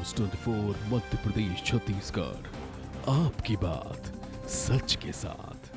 News 24 Madhya Pradesh Chhattisgarh, आपकी बात सच के साथ।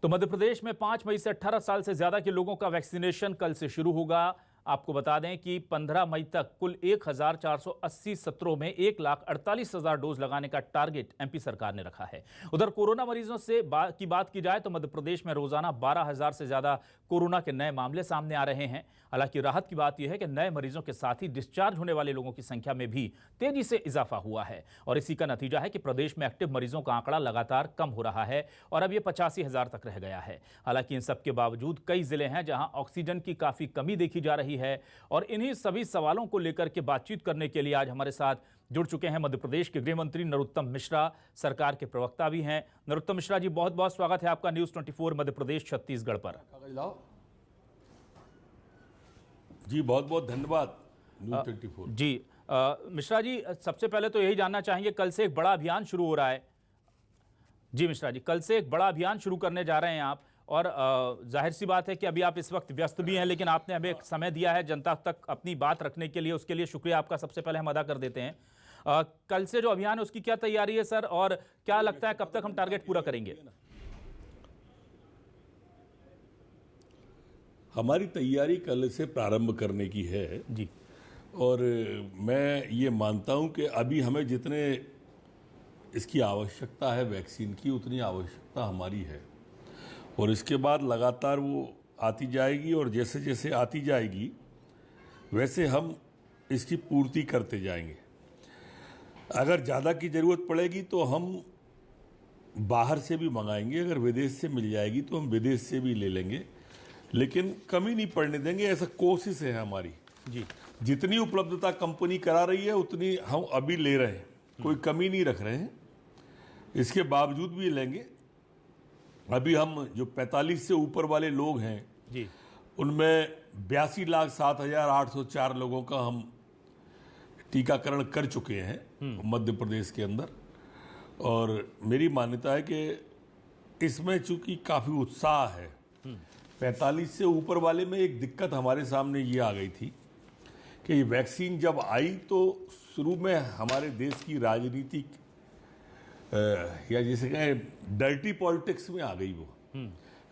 तो मध्य प्रदेश में 5 मई से 18 साल से ज्यादा के लोगों का वैक्सीनेशन कल से शुरू होगा। आपको बता दें कि 15 मई तक कुल 1480 सत्रों में 1,48,000 डोज लगाने का टारगेट एमपी सरकार ने रखा है। उधर कोरोना मरीजों से की बात की जाए तो मध्य प्रदेश में रोजाना 12,000 से ज्यादा कोरोना के नए मामले सामने आ रहे हैं। हालांकि राहत की बात यह है कि नए मरीजों के साथ ही डिस्चार्ज होने वाले लोगों की संख्या में भी तेजी से इजाफा हुआ है और इसी का नतीजा है कि प्रदेश में एक्टिव मरीजों का आंकड़ा लगातार कम हो रहा है और अब यह 85,000 तक रह गया है। हालांकि इन सबके बावजूद कई जिले हैं जहां ऑक्सीजन की काफी कमी देखी जा रही है और इन्हीं सभी सवालों को लेकर के बातचीत करने के लिए आज हमारे साथ जुड़ चुके हैं मध्य प्रदेश के गृह मंत्री नरोत्तम मिश्रा, सरकार के प्रवक्ता भी हैं। नरोत्तम मिश्रा जी, बहुत बहुत स्वागत है आपका न्यूज़ 24 मध्य प्रदेश छत्तीसगढ़ पर। जी बहुत बहुत धन्यवाद न्यूज़ 24। जी मिश्रा जी, सबसे पहले तो यही जानना चाहेंगे, कल से एक बड़ा अभियान शुरू हो रहा है। जी मिश्रा जी, कल से एक बड़ा अभियान शुरू करने जा रहे हैं आप और जाहिर सी बात है कि अभी आप इस वक्त व्यस्त भी हैं, लेकिन आपने हमें एक समय दिया है जनता तक अपनी बात रखने के लिए, उसके लिए शुक्रिया आपका सबसे पहले हम अदा कर देते हैं। कल से जो अभियान है उसकी क्या तैयारी है सर, और क्या लगता है कब तक हम टारगेट पूरा करेंगे? हमारी तैयारी कल से प्रारंभ करने की है जी, और मैं ये मानता हूं कि अभी हमें जितने इसकी आवश्यकता है वैक्सीन की, उतनी आवश्यकता हमारी है और इसके बाद लगातार वो आती जाएगी और जैसे जैसे आती जाएगी वैसे हम इसकी पूर्ति करते जाएंगे। अगर ज़्यादा की ज़रूरत पड़ेगी तो हम बाहर से भी मंगाएंगे, अगर विदेश से मिल जाएगी तो हम विदेश से भी ले लेंगे, लेकिन कमी नहीं पड़ने देंगे, ऐसा कोशिश है हमारी। जी, जितनी उपलब्धता कंपनी करा रही है उतनी हम अभी ले रहे हैं, कोई कमी नहीं रख रहे हैं, इसके बावजूद भी लेंगे। अभी हम जो 45 से ऊपर वाले लोग हैं जी, उनमें 82,07,804 लोगों का हम टीकाकरण कर चुके हैं मध्य प्रदेश के अंदर। और मेरी मान्यता है कि इसमें चूंकि काफ़ी उत्साह है, 45 से ऊपर वाले में एक दिक्कत हमारे सामने ये आ गई थी कि ये वैक्सीन जब आई तो शुरू में हमारे देश की राजनीतिक या जिसे कहें डर्टी पॉलिटिक्स में आ गई। वो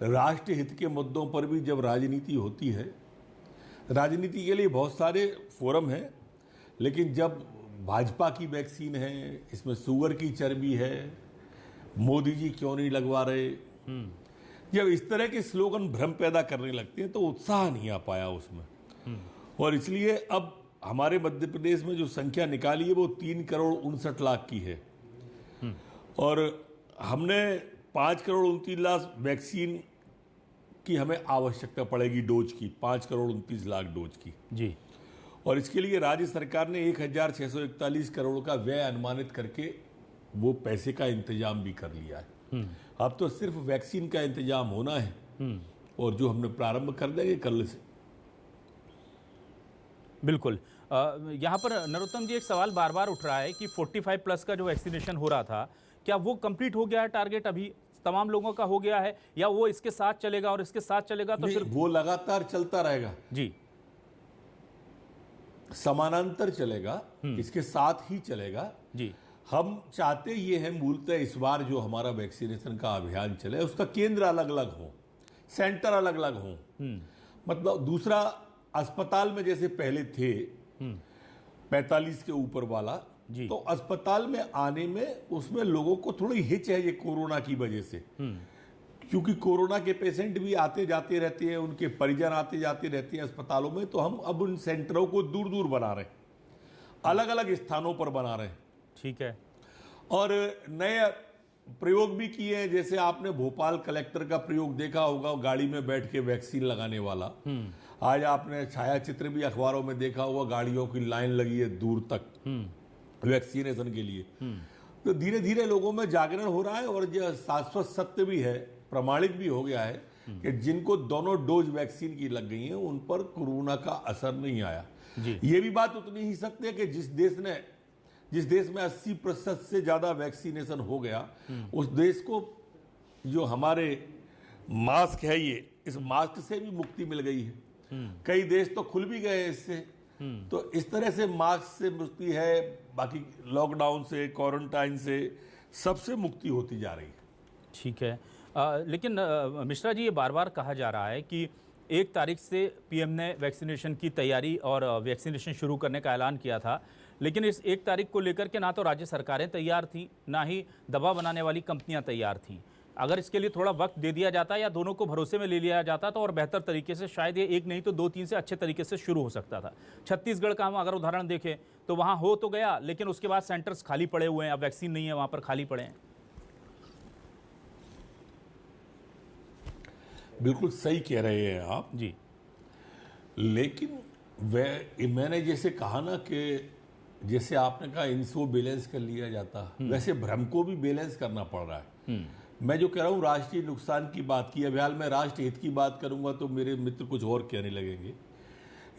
राष्ट्र हित के मुद्दों पर भी जब राजनीति होती है, राजनीति के लिए बहुत सारे फोरम हैं, लेकिन जब भाजपा की वैक्सीन है, इसमें शुगर की चर्बी है, मोदी जी क्यों नहीं लगवा रहे, जब इस तरह के स्लोगन भ्रम पैदा करने लगते हैं तो उत्साह नहीं आ पाया उसमें। और इसलिए अब हमारे मध्य प्रदेश में जो संख्या निकाली है वो 3,59,00,000 की है और हमने 5,29,00,000 वैक्सीन की हमें आवश्यकता पड़ेगी, डोज की 5,29,00,000 डोज की। जी, और इसके लिए राज्य सरकार ने 1,641 करोड़ का व्यय अनुमानित करके वो पैसे का इंतजाम भी कर लिया है। अब तो सिर्फ वैक्सीन का इंतजाम होना है और जो हमने प्रारंभ कर देंगे कल से। बिल्कुल। यहाँ पर नरोत्तम जी, एक सवाल बार बार उठ रहा है कि 45 प्लस का जो वैक्सीनेशन हो रहा था, क्या वो कंप्लीट हो गया है? टारगेट अभी तमाम लोगों का हो गया है या वो इसके साथ चलेगा और इसके साथ चलेगा तो फिर वो लगातार चलता रहेगा? जी, समानांतर चलेगा, इसके साथ ही चलेगा। जी, हम चाहते ये हैं मूलतः इस बार जो हमारा वैक्सीनेशन का अभियान चले उसका केंद्र अलग अलग हो, सेंटर अलग अलग हो। मतलब दूसरा, अस्पताल में जैसे पहले थे 45 के ऊपर वाला, तो अस्पताल में आने में उसमें लोगों को थोड़ी हिच है ये कोरोना की वजह से, क्योंकि कोरोना के पेशेंट भी आते जाते रहते हैं, उनके परिजन आते जाते रहते हैं अस्पतालों में, तो हम अब उन सेंटरों को दूर दूर बना रहे हैं, अलग अलग स्थानों पर बना रहे हैं। ठीक है। और नए प्रयोग भी किए हैं, जैसे आपने भोपाल कलेक्टर का प्रयोग देखा होगा, गाड़ी में बैठ के वैक्सीन लगाने वाला। आज आपने छायाचित्र भी अखबारों में देखा होगा, गाड़ियों की लाइन लगी है दूर तक वैक्सीनेशन के लिए। तो धीरे धीरे लोगों में जागरण हो रहा है और जो शाश्वत सत्य भी है, प्रमाणित भी हो गया है कि जिनको दोनों डोज वैक्सीन की लग गई हैं उन पर कोरोना का असर नहीं आया। ये भी बात उतनी ही सत्य है कि जिस देश में 80% से ज्यादा वैक्सीनेशन हो गया, उस देश को जो हमारे मास्क है, ये इस मास्क से भी मुक्ति मिल गई है। कई देश तो खुल भी गए इससे, तो इस तरह से मास्क से मुक्ति है, बाकी लॉकडाउन से, क्वारंटाइन से, सबसे मुक्ति होती जा रही है। ठीक है। लेकिन मिश्रा जी, ये बार बार कहा जा रहा है कि 1 तारीख से पीएम ने वैक्सीनेशन की तैयारी और वैक्सीनेशन शुरू करने का ऐलान किया था, लेकिन इस 1 तारीख को लेकर के ना तो राज्य सरकारें तैयार थी, ना ही दवा बनाने वाली कंपनियां तैयार थीं। अगर इसके लिए थोड़ा वक्त दे दिया जाता या दोनों को भरोसे में ले लिया जाता तो और बेहतर तरीके से शायद ये 1 नहीं तो 2-3 से अच्छे तरीके से शुरू हो सकता था। छत्तीसगढ़ का हम अगर उदाहरण देखें तो वहाँ हो तो गया, लेकिन उसके बाद सेंटर्स खाली पड़े हुए हैं, अब वैक्सीन नहीं है वहाँ पर, खाली पड़े हैं। बिल्कुल सही कह रहे हैं आप जी। लेकिन मैंने जैसे कहा ना कि जैसे आपने कहा इनको बैलेंस कर लिया जाता, वैसे भ्रम को भी बैलेंस करना पड़ रहा है। मैं जो कह रहा हूँ राष्ट्रीय नुकसान की बात की, अभी हाल में राष्ट्र हित की बात करूंगा तो मेरे मित्र कुछ और कहने लगेंगे।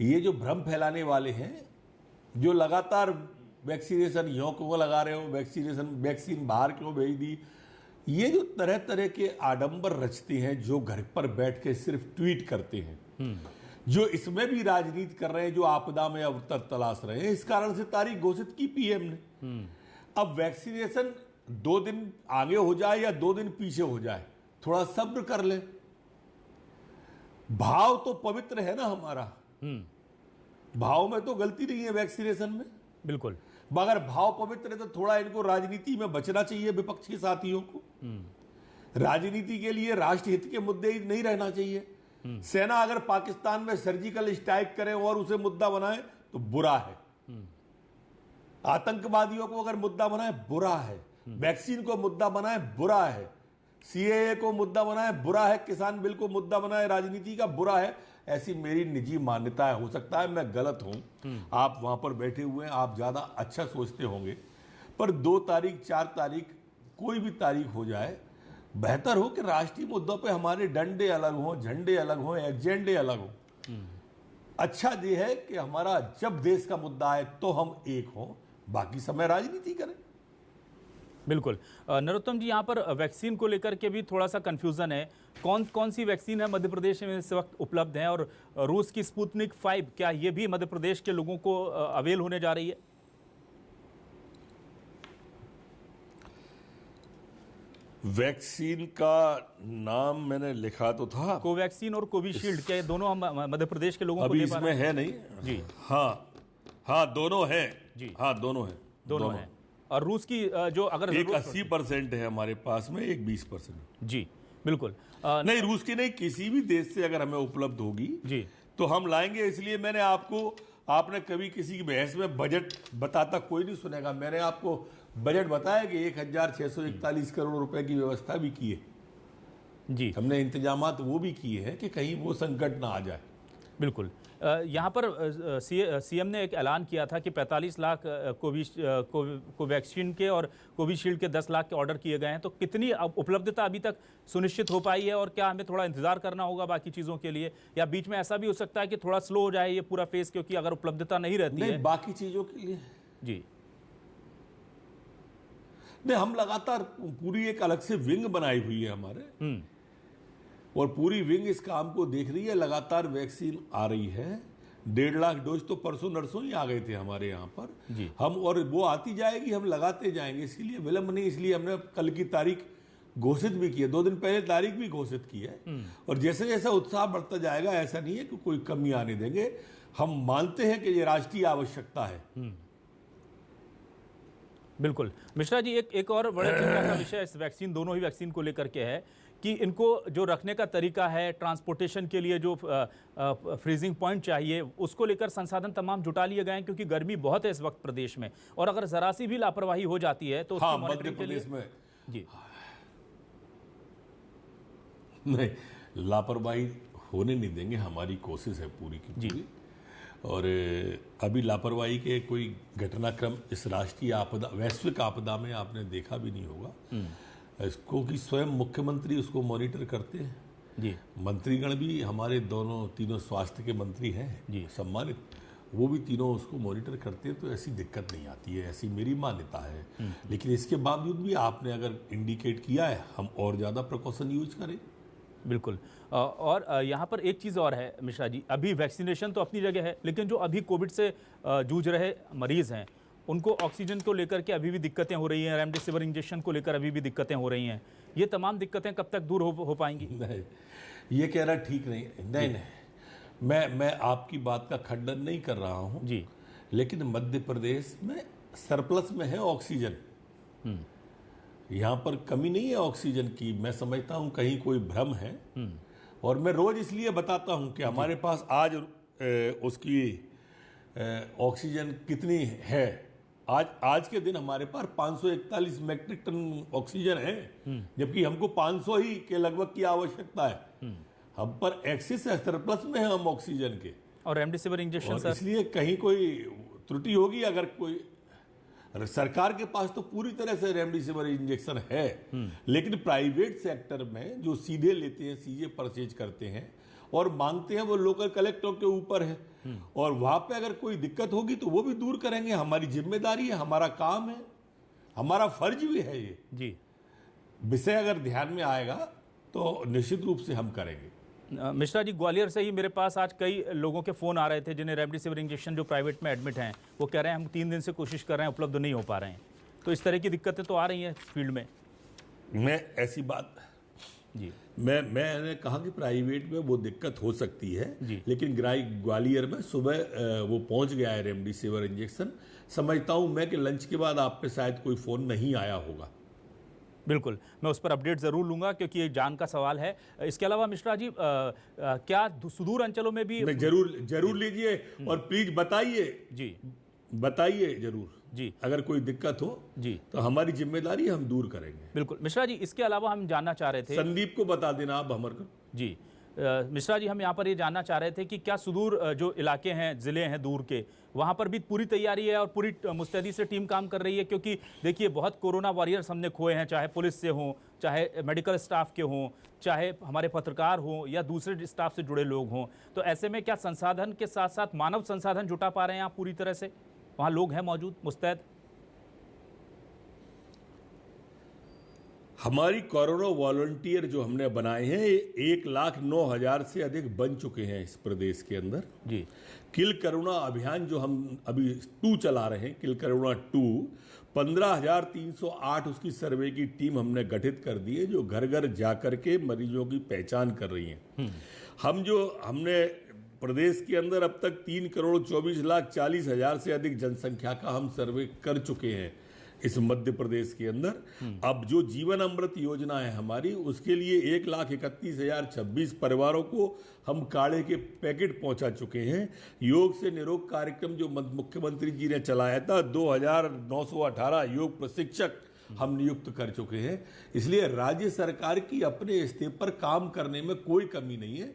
ये जो भ्रम फैलाने वाले हैं, जो लगातार वैक्सीनेशन यों क्यों लगा रहे हो, वैक्सीन बाहर क्यों भेज दी, ये जो तरह तरह के आडंबर रचते हैं, जो घर पर बैठ के सिर्फ ट्वीट करते हैं, जो इसमें भी राजनीति कर रहे हैं, जो आपदा में अवसर तलाश रहे हैं, इस कारण से तारीख घोषित की पीएम ने। अब वैक्सीनेशन 2 दिन आगे हो जाए या 2 दिन पीछे हो जाए, थोड़ा सब्र कर ले। भाव तो पवित्र है ना हमारा, भाव में तो गलती नहीं है वैक्सीनेशन में। बिल्कुल। मगर भाव पवित्र है तो थोड़ा इनको राजनीति में बचना चाहिए, विपक्षी साथियों को। राजनीति के लिए राष्ट्रहित के मुद्दे ही नहीं रहना चाहिए। सेना अगर पाकिस्तान में सर्जिकल स्ट्राइक करे और उसे मुद्दा बनाए तो बुरा है, आतंकवादियों को अगर मुद्दा बनाए बुरा है, वैक्सीन को मुद्दा बनाए बुरा है, सीएए को मुद्दा बनाए बुरा है, किसान बिल को मुद्दा बनाए राजनीति का बुरा है। ऐसी मेरी निजी मान्यता है, हो सकता है मैं गलत हूं, आप वहां पर बैठे हुए हैं, आप ज्यादा अच्छा सोचते होंगे, पर 2 तारीख 4 तारीख कोई भी तारीख हो जाए, बेहतर हो कि राष्ट्रीय मुद्दों पे हमारे डंडे अलग हों, झंडे अलग हों, एजेंडे अलग हों। अच्छा ये है कि हमारा जब देश का मुद्दा आए तो हम एक हों, बाकी समय राजनीति करें। बिल्कुल। नरोत्तम जी, यहाँ पर वैक्सीन को लेकर के भी थोड़ा सा कंफ्यूजन है। कौन कौन सी वैक्सीन है मध्य प्रदेश में इस वक्त उपलब्ध है, और रूस की स्पुतनिक 5 क्या ये भी मध्य प्रदेश के लोगों को अवेल होने जा रही है? वैक्सीन का नाम मैंने लिखा तो था, कोवैक्सीन और कोविशील्ड, क्या ये दोनों हम मध्य प्रदेश के लोगों को अभी दे पा रहे इसमें हैं? है नहीं जी। हाँ दोनों हैं जी। हाँ दोनों हैं, दोनों हैं। और रूस की जो अगर एक जरूरत 80% है हमारे पास में, एक 20%। जी बिल्कुल। नहीं, रूस की नहीं, किसी भी देश से अगर हमें उपलब्ध होगी जी तो हम लाएंगे। इसलिए मैंने आपने कभी किसी की बहस में बजट बताता कोई नहीं सुनेगा, मैंने आपको बजट बताया कि 1641 करोड़ रुपए की व्यवस्था भी की है जी। हमने, इंतजामात वो भी किए हैं कि कहीं वो संकट ना आ जाए। बिल्कुल। यहाँ पर सीएम ने एक ऐलान किया था कि 45 लाख कोवैक्सीन के और कोविशील्ड के 10 लाख के ऑर्डर किए गए हैं, तो कितनी उपलब्धता अभी तक सुनिश्चित हो पाई है, और क्या हमें थोड़ा इंतजार करना होगा बाकी चीज़ों के लिए, या बीच में ऐसा भी हो सकता है कि थोड़ा स्लो हो जाए ये पूरा फेज, क्योंकि अगर उपलब्धता नहीं रहती है बाकी चीजों के लिए? जी नहीं, हम लगातार पूरी एक अलग से विंग बनाई हुई है हमारे, और पूरी विंग इस काम को देख रही है। लगातार वैक्सीन आ रही है, 1.5 लाख डोज तो परसों नरसों ही आ गए थे हमारे यहाँ पर जी। हम, और वो आती जाएगी, हम लगाते जाएंगे, इसके लिए विलंब नहीं। इसलिए हमने कल की तारीख घोषित भी की है, 2 दिन पहले तारीख भी घोषित की है, और जैसे जैसा उत्साह बढ़ता जाएगा, ऐसा नहीं है कि कोई कमी आने देंगे। हम मानते हैं कि ये राष्ट्रीय आवश्यकता है। बिल्कुल। मिश्रा जी, एक और बड़े चिंता का विषय इस वैक्सीन, दोनों ही वैक्सीन को लेकर के है कि इनको जो रखने का तरीका है, ट्रांसपोर्टेशन के लिए जो फ्रीजिंग पॉइंट चाहिए, उसको लेकर संसाधन तमाम जुटा लिए गए हैं, क्योंकि गर्मी बहुत है इस वक्त प्रदेश में, और अगर जरा सी भी लापरवाही हो जाती है तो उसकी मॉनिटरिंग के लिए में जी नहीं, लापरवाही होने नहीं देंगे, हमारी कोशिश है पूरी की पूरी। और अभी लापरवाही के कोई घटनाक्रम इस राष्ट्रीय आपदा, वैश्विक आपदा में आपने देखा भी नहीं होगा इसको, कि स्वयं मुख्यमंत्री उसको मॉनिटर करते हैं जी। मंत्रीगण भी हमारे तीनों स्वास्थ्य के मंत्री हैं जी, सम्मानित, वो भी तीनों उसको मॉनिटर करते हैं, तो ऐसी दिक्कत नहीं आती है, ऐसी मेरी मान्यता है। लेकिन इसके बावजूद भी आपने अगर इंडिकेट किया है, हम और ज़्यादा प्रिकॉशन यूज करें। बिल्कुल। और यहाँ पर एक चीज़ और है मिश्रा जी, अभी वैक्सीनेशन तो अपनी जगह है, लेकिन जो अभी कोविड से जूझ रहे मरीज़ हैं, उनको ऑक्सीजन को लेकर के अभी भी दिक्कतें हो रही हैं, रेमडेसिविर इंजेक्शन को लेकर अभी भी दिक्कतें हो रही हैं। ये तमाम दिक्कतें कब तक दूर हो पाएंगी? नहीं, ये कहना ठीक नहीं। नहीं, मैं आपकी बात का खंडन नहीं कर रहा हूँ जी, लेकिन मध्य प्रदेश में सरप्लस में है ऑक्सीजन। यहाँ पर कमी नहीं है ऑक्सीजन की। मैं समझता हूँ कहीं कोई भ्रम है, और मैं रोज इसलिए बताता हूँ कि हमारे पास आज उसकी ऑक्सीजन कितनी है। आज के दिन हमारे पास 541 मैट्रिक टन ऑक्सीजन है, जबकि हमको 500 ही के लगभग की आवश्यकता है। हम पर एक्सेस है, सरप्लस में है हम ऑक्सीजन के। और रेमडेसिविर इंजेक्शन सर, इसलिए कहीं कोई त्रुटि होगी। अगर कोई सरकार के पास तो पूरी तरह से रेमडेसिविर इंजेक्शन है, लेकिन प्राइवेट सेक्टर में जो सीधे लेते हैं, सीधे परचेज करते हैं और मांगते हैं, वो लोकल कलेक्टर के ऊपर है। और वहां पे अगर कोई दिक्कत होगी तो वो भी दूर करेंगे। हमारी जिम्मेदारी है, हमारा काम है, हमारा फर्ज भी है। ये जी, विषय अगर ध्यान में आएगा तो निश्चित रूप से हम करेंगे। मिश्रा जी, ग्वालियर से ही मेरे पास आज कई लोगों के फ़ोन आ रहे थे जिन्हें रेमडेसिविर इंजेक्शन जो प्राइवेट में एडमिट हैं, वो कह रहे हैं हम 3 दिन से कोशिश कर रहे हैं, उपलब्ध नहीं हो पा रहे हैं। तो इस तरह की दिक्कतें तो आ रही हैं फील्ड में। मैं ऐसी बात जी, मैंने कहा कि प्राइवेट में वो दिक्कत हो सकती है, जी। लेकिन ग्वालियर में सुबह वो पहुंच गया है रेमडेसिविर इंजेक्शन। समझता हूं मैं कि लंच के बाद आप पे शायद कोई फोन नहीं आया होगा। बिल्कुल, मैं उस पर अपडेट ज़रूर लूंगा क्योंकि ये जान का सवाल है। इसके अलावा मिश्रा जी, क्या सुदूर अंचलों में भी? मैं जरूर लीजिए और प्लीज बताइए जरूर जी, अगर कोई दिक्कत हो जी, तो हमारी जिम्मेदारी हम दूर करेंगे। बिल्कुल। मिश्रा जी, इसके अलावा हम जानना चाह रहे थे, संदीप को बता देना आप हमारे को। जी, मिश्रा जी, हम यहाँ पर ये जानना चाह रहे थे कि क्या सुदूर जो इलाके हैं, ज़िले हैं दूर के, वहाँ पर भी पूरी तैयारी है और पूरी मुस्तैदी से टीम काम कर रही है? क्योंकि देखिए, बहुत कोरोना वॉरियर्स हमने खोए हैं, चाहे पुलिस से हों, चाहे मेडिकल स्टाफ के हों, चाहे हमारे पत्रकार हों या दूसरे स्टाफ से जुड़े लोग हों। तो ऐसे में क्या संसाधन के साथ साथ मानव संसाधन जुटा पा रहे हैं आप पूरी तरह से? वहाँ लोग हैं मौजूद, मुस्तैद? हमारी कोरोना वॉलंटियर जो हमने बनाए हैं, 1,09,000 से अधिक बन चुके हैं इस प्रदेश के अंदर। जी, किल करुणा अभियान जो हम अभी 2 चला रहे हैं, किल करुणा 2, 15,308 उसकी सर्वे की टीम हमने गठित कर दी है, जो घर घर जाकर के मरीजों की पहचान कर रही है। हमने प्रदेश के अंदर अब तक 3,24,40,000 से अधिक जनसंख्या का हम सर्वे कर चुके हैं इस मध्य प्रदेश के अंदर। अब जो जीवन अमृत योजना है हमारी, उसके लिए 1,31,026 परिवारों को हम काढ़े के पैकेट पहुंचा चुके हैं। योग से निरोग कार्यक्रम जो मुख्यमंत्री जी ने चलाया था, 2,918 योग प्रशिक्षक हम नियुक्त कर चुके हैं। इसलिए राज्य सरकार की अपने स्तर पर काम करने में कोई कमी नहीं है।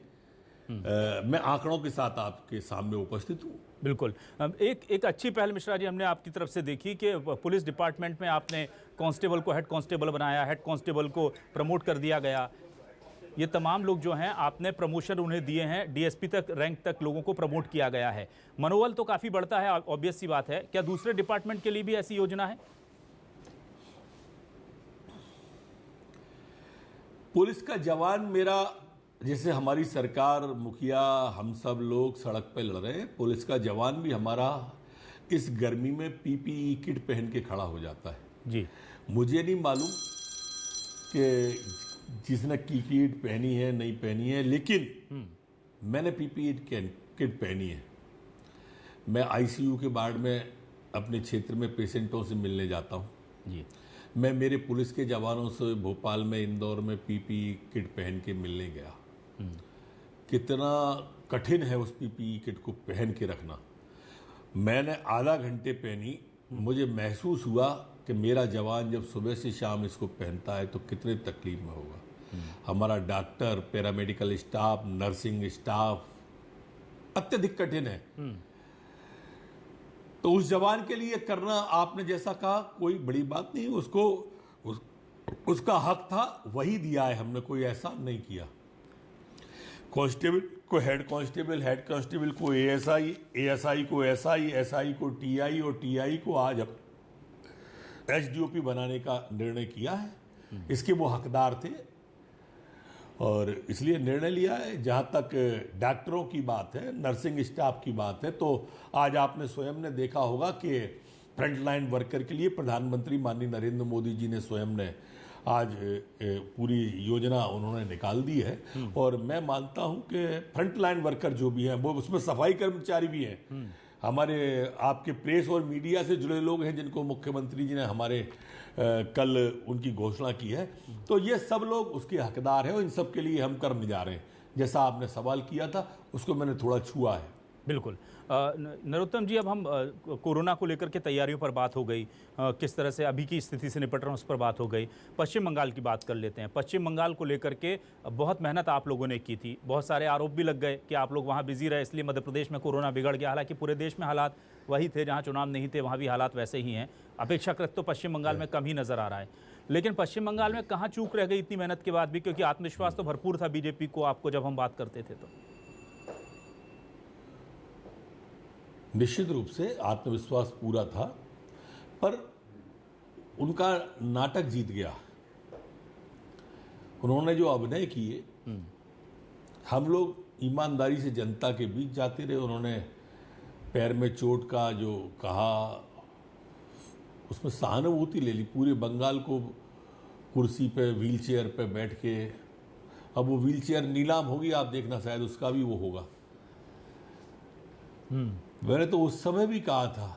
मैं आंकड़ों के साथ आपके सामने उपस्थित हूँ। बिल्कुल। एक अच्छी पहल मिश्रा जी हमने आपकी तरफ से देखी कि पुलिस डिपार्टमेंट में आपने कांस्टेबल को हेड कांस्टेबल बनाया, हेड कांस्टेबल को प्रमोट कर दिया गया। ये तमाम लोग जो हैं, आपने प्रमोशन उन्हें दिए हैं, डीएसपी तक रैंक तक लोगों को प्रमोट किया गया है। मनोबल तो काफ़ी बढ़ता है, ऑब्वियस सी बात है। क्या दूसरे डिपार्टमेंट के लिए भी ऐसी योजना है? पुलिस का जवान मेरा, जैसे हमारी सरकार, मुखिया, हम सब लोग सड़क पे लड़ रहे हैं, पुलिस का जवान भी हमारा इस गर्मी में पीपीई किट पहन के खड़ा हो जाता है। जी, मुझे नहीं मालूम कि जिसने की किट पहनी है नहीं पहनी है, लेकिन मैंने पीपीई किट पहनी है। मैं आईसीयू के वार्ड में अपने क्षेत्र में पेशेंटों से मिलने जाता हूँ जी, मैं मेरे पुलिस के जवानों से भोपाल में, इंदौर में पीपीई किट पहन के मिलने गया। कितना कठिन है उस पीपीई किट को पहन के रखना। मैंने आधा घंटे पहनी, मुझे महसूस हुआ कि मेरा जवान जब सुबह से शाम इसको पहनता है तो कितने तकलीफ में होगा। हमारा doctor, paramedical staff, nursing staff अत्यधिक कठिन है। तो उस जवान के लिए करना, आपने जैसा कहा, कोई बड़ी बात नहीं। उसका हक था, वही दिया है हमने, कोई ऐसा नहीं किया। कांस्टेबल को हेड कांस्टेबल, हेड कांस्टेबल को एएसआई, एएसआई को एसआई, एसआई को टीआई और टीआई को आज एसडीओपी बनाने का निर्णय किया है। इसके वो हकदार थे। और इसलिए निर्णय लिया है। जहां तक डॉक्टरों की बात है, नर्सिंग स्टाफ की बात है, तो आज आपने स्वयं ने देखा होगा कि फ्रंटलाइन वर्कर के लिए प्रधानमंत्री माननीय नरेंद्र मोदी जी ने स्वयं ने आज पूरी योजना उन्होंने निकाल दी है। और मैं मानता हूं कि फ्रंटलाइन वर्कर जो भी हैं, वो उसमें सफाई कर्मचारी भी हैं, हमारे आपके प्रेस और मीडिया से जुड़े लोग हैं जिनको मुख्यमंत्री जी ने हमारे कल उनकी घोषणा की है, तो ये सब लोग उसके हकदार हैं और इन सब के लिए हम करने जा रहे हैं। जैसा आपने सवाल किया था उसको मैंने थोड़ा छुआ है। बिल्कुल। नरोत्तम जी, अब हम कोरोना को लेकर के तैयारियों पर बात हो गई, किस तरह से अभी की स्थिति से निपट रहे हैं उस पर बात हो गई। पश्चिम बंगाल की बात कर लेते हैं। पश्चिम बंगाल को लेकर के बहुत मेहनत आप लोगों ने की थी, बहुत सारे आरोप भी लग गए कि आप लोग वहाँ बिजी रहे इसलिए मध्य प्रदेश में कोरोना बिगड़ गया। हालांकि पूरे देश में हालात वही थे, जहाँ चुनाव नहीं थे वहाँ भी हालात वैसे ही हैं। अपेक्षाकृत तो पश्चिम बंगाल में कम ही नज़र आ रहा है, लेकिन पश्चिम बंगाल में कहाँ चूक रह गई इतनी मेहनत के बाद भी, क्योंकि आत्मविश्वास तो भरपूर था बीजेपी को आपको जब हम बात करते थे तो। निश्चित रूप से आत्मविश्वास पूरा था, पर उनका नाटक जीत गया। उन्होंने जो अभिनय किए, हम लोग ईमानदारी से जनता के बीच जाते रहे। उन्होंने पैर में चोट का जो कहा, उसमें सहानुभूति ले ली। पूरे बंगाल को कुर्सी पे, व्हील चेयर पे बैठ के, अब वो व्हील चेयर नीलाम होगी, आप देखना, शायद उसका भी वो होगा। मैंने तो उस समय भी कहा था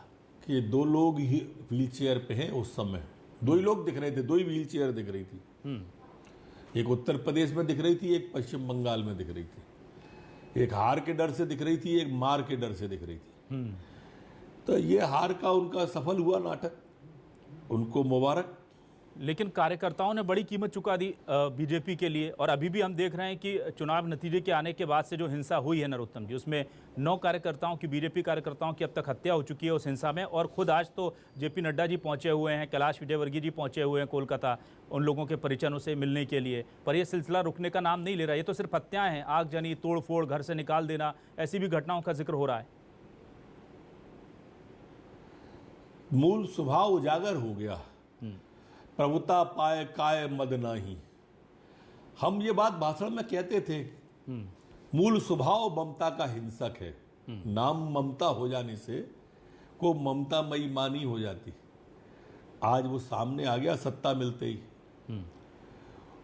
कि 2 लोग ही व्हील चेयर पे हैं। उस समय 2 ही लोग दिख रहे थे, 2 ही व्हील चेयर दिख रही थी। एक उत्तर प्रदेश में दिख रही थी, एक पश्चिम बंगाल में दिख रही थी। एक हार के डर से दिख रही थी, एक मार के डर से दिख रही थी। तो ये हार का उनका सफल हुआ नाटक, उनको मुबारक। लेकिन कार्यकर्ताओं ने बड़ी कीमत चुका दी बीजेपी के लिए, और अभी भी हम देख रहे हैं कि चुनाव नतीजे के आने के बाद से जो हिंसा हुई है नरोत्तम जी, उसमें 9 कार्यकर्ताओं की, बीजेपी कार्यकर्ताओं की अब तक हत्या हो चुकी है उस हिंसा में। और खुद आज तो जेपी नड्डा जी पहुंचे हुए हैं, कैलाश विजयवर्गीय जी पहुंचे हुए हैं कोलकाता उन लोगों के परिजनों से मिलने के लिए, पर यह सिलसिला रुकने का नाम नहीं ले रहा। ये तो सिर्फ हत्याएं हैं, आगजनी, तोड़फोड़, घर से निकाल देना, ऐसी भी घटनाओं का जिक्र हो रहा है। मूल स्वभाव उजागर हो गया, प्रभुता पाए काय मद नाही। हम ये बात भाषण में कहते थे, मूल स्वभाव ममता का हिंसक है। नाम ममता हो जाने से को ममतामयी मानी हो जाती। आज वो सामने आ गया सत्ता मिलते ही।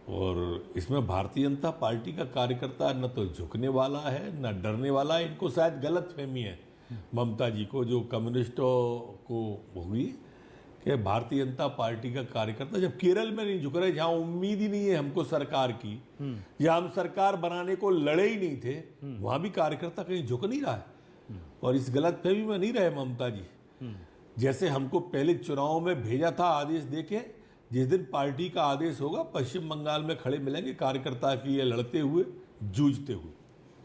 और इसमें भारतीय जनता पार्टी का कार्यकर्ता न तो झुकने वाला है न डरने वाला है। इनको शायद गलत फहमी है ममता जी को, जो कम्युनिस्टों को होगी, कि भारतीय जनता पार्टी का कार्यकर्ता जब केरल में नहीं झुक रहे, जहां उम्मीद ही नहीं है हमको सरकार की, जहां हम सरकार बनाने को लड़े ही नहीं थे, वहां भी कार्यकर्ता कहीं झुक नहीं रहा है। और इस गलत फहमी में नहीं रहे ममता जी। जैसे हमको पहले चुनाव में भेजा था आदेश देके, जिस दिन पार्टी का आदेश होगा पश्चिम बंगाल में खड़े मिलेंगे कार्यकर्ता के लिए, लड़ते हुए, जूझते हुए।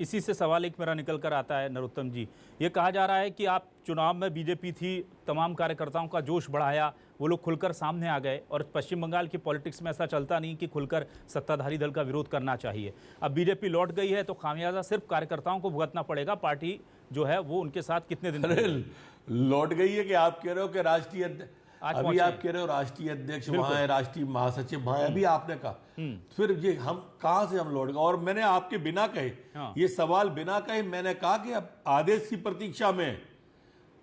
इसी से सवाल एक मेरा निकल कर आता है नरोत्तम जी, ये कहा जा रहा है कि आप चुनाव में बीजेपी थी, तमाम कार्यकर्ताओं का जोश बढ़ाया, वो लोग खुलकर सामने आ गए, और पश्चिम बंगाल की पॉलिटिक्स में ऐसा चलता नहीं कि खुलकर सत्ताधारी दल का विरोध करना चाहिए। अब बीजेपी लौट गई है तो खामियाजा सिर्फ कार्यकर्ताओं को भुगतना पड़ेगा। पार्टी जो है वो उनके साथ कितने दिन लौट गई है कि आप कह रहे हो कि राष्ट्रीय अभी आप कह रहे हो राष्ट्रीय अध्यक्ष वहां है, राष्ट्रीय महासचिव वहां है, अभी आपने कहा, फिर ये हम कहां से हम लौट गए? और मैंने आपके बिना कहे, ये सवाल बिना कहे मैंने कहा कि अब आदेश की प्रतीक्षा में,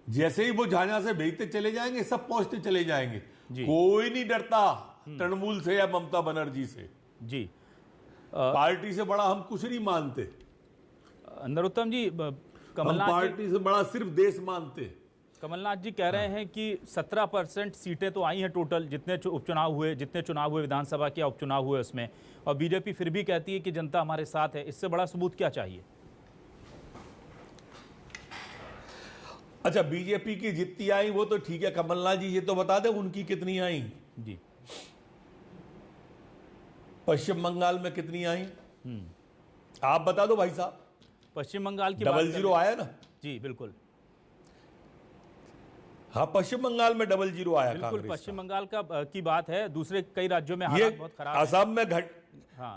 जैसे ही वो झांझा से भेजते चले जाएंगे सब पहुंचते चले जाएंगे। कोई नहीं डरता तृणमूल से या ममता बनर्जी से जी। पार्टी से बड़ा हम कुछ नहीं मानते नरोत्तम जी। हम पार्टी से बड़ा सिर्फ देश मानते। कमलनाथ जी कह रहे हैं कि 17% सीटें तो आई हैं टोटल, जितने उपचुनाव हुए, जितने चुनाव हुए विधानसभा के उपचुनाव हुए उसमें, और बीजेपी फिर भी कहती है कि जनता हमारे साथ है। इससे बड़ा सबूत क्या चाहिए? अच्छा, बीजेपी की जितनी आई वो तो ठीक है, कमलनाथ जी ये तो बता दें उनकी कितनी आई जी। पश्चिम बंगाल में कितनी आई आप बता दो भाई साहब। पश्चिम बंगाल की 00 आया ना जी, बिल्कुल। हाँ, पश्चिम बंगाल में 00 आया। बिल्कुल, पश्चिम बंगाल का की बात है। दूसरे कई राज्यों में हालात बहुत खराब है। आसाम में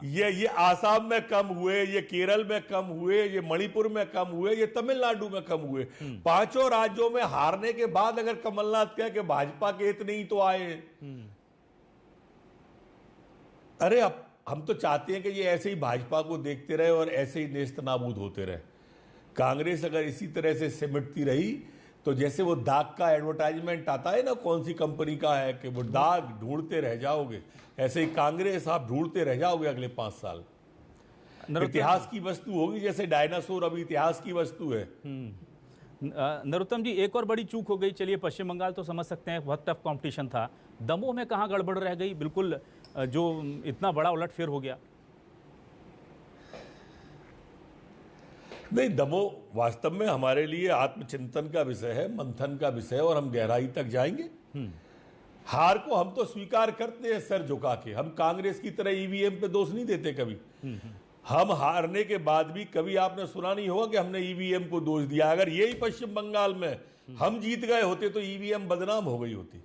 ये आसाम में कम हुए, ये केरल में कम हुए, ये मणिपुर में कम हुए, ये तमिलनाडु में कम हुए। 5 राज्यों में हारने के बाद अगर कमलनाथ कहे कि भाजपा के इतने ही तो आए, अरे अब हम तो चाहते हैं कि ये ऐसे ही भाजपा को देखते रहे और ऐसे ही नेस्त नाबूद होते रहे। कांग्रेस अगर इसी तरह से सिमटती रही तो जैसे वो दाग का एडवर्टाइजमेंट आता है ना, कौन सी कंपनी का है, कि वो दाग ढूंढते रह जाओगे, ऐसे ही कांग्रेस आप ढूंढते रह जाओगे अगले 5 साल। इतिहास की वस्तु होगी, जैसे डायनासोर अभी इतिहास की वस्तु है। नरोत्तम जी, एक और बड़ी चूक हो गई। चलिए, पश्चिम बंगाल तो समझ सकते हैं, बहुत टफ कंपटीशन था। दमोह में कहाँ गड़बड़ रह गई, बिल्कुल जो इतना बड़ा उलटफेर हो गया? नहीं, दमोह वास्तव में हमारे लिए आत्मचिंतन का विषय है, मंथन का विषय है, और हम गहराई तक जाएंगे। हार को हम तो स्वीकार करते हैं सर झुका के। हम कांग्रेस की तरह ईवीएम पे दोष नहीं देते कभी। हम हारने के बाद भी कभी आपने सुना नहीं होगा कि हमने ईवीएम को दोष दिया। अगर यही पश्चिम बंगाल में हम जीत गए होते तो ईवीएम बदनाम हो गई होती।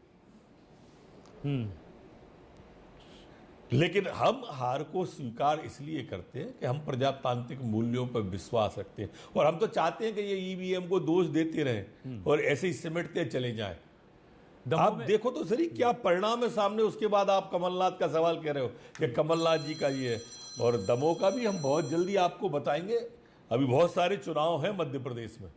लेकिन हम हार को स्वीकार इसलिए करते हैं कि हम प्रजातांत्रिक मूल्यों पर विश्वास रखते हैं, और हम तो चाहते हैं कि ये ईवीएम को दोष देते रहें और ऐसे ही सिमटते चले जाएं। आप देखो तो सही क्या परिणाम है सामने। उसके बाद आप कमलनाथ का सवाल कह रहे हो कि कमलनाथ जी का ये, और दमोह का भी हम बहुत जल्दी आपको बताएंगे। अभी बहुत सारे चुनाव हैं मध्य प्रदेश में।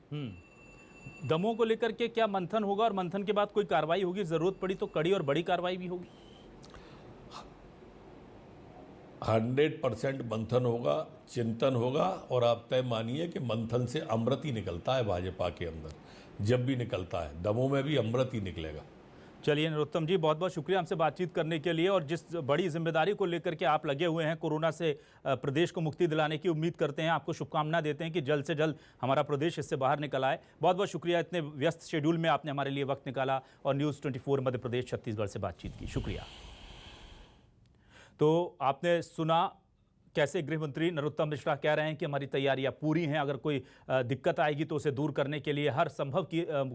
दमोह को लेकर के क्या मंथन होगा, और मंथन के बाद कोई कार्रवाई होगी? जरूरत पड़ी तो कड़ी और बड़ी कार्रवाई भी होगी? 100% मंथन होगा, चिंतन होगा, और आप तय मानिए कि मंथन से अमृत ही निकलता है भाजपा के अंदर। जब भी निकलता है, दमोह में भी अमृत ही निकलेगा। चलिए नरोत्तम जी, बहुत बहुत शुक्रिया हमसे बातचीत करने के लिए, और जिस बड़ी जिम्मेदारी को लेकर के आप लगे हुए हैं, कोरोना से प्रदेश को मुक्ति दिलाने की उम्मीद करते हैं। आपको शुभकामना देते हैं कि जल्द से जल्द हमारा प्रदेश इससे बाहर निकल आए। बहुत बहुत शुक्रिया, इतने व्यस्त शेड्यूल में आपने हमारे लिए वक्त निकाला और न्यूज़ 24 मध्य प्रदेश छत्तीसगढ़ से बातचीत की। शुक्रिया। तो आपने सुना कैसे गृह मंत्री नरोत्तम मिश्रा कह रहे हैं कि हमारी तैयारियां पूरी हैं, अगर कोई दिक्कत आएगी तो उसे दूर करने के लिए हर संभव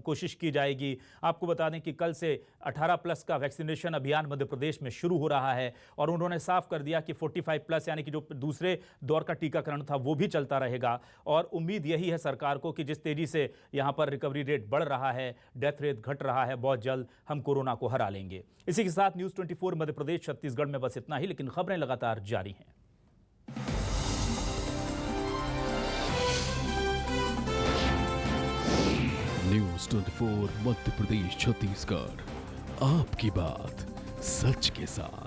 कोशिश की जाएगी। आपको बता दें कि कल से 18+ का वैक्सीनेशन अभियान मध्य प्रदेश में शुरू हो रहा है, और उन्होंने साफ कर दिया कि 45+ यानी कि जो दूसरे दौर का टीकाकरण था वो भी चलता रहेगा। और उम्मीद यही है सरकार को कि जिस तेज़ी से यहाँ पर रिकवरी रेट बढ़ रहा है, डेथ रेट घट रहा है, बहुत जल्द हम कोरोना को हरा लेंगे। इसी के साथ न्यूज़ 24 मध्य प्रदेश छत्तीसगढ़ में बस इतना ही, लेकिन खबरें लगातार जारी हैं। न्यूज़ 24 मध्य प्रदेश छत्तीसगढ़, आपकी बात सच के साथ।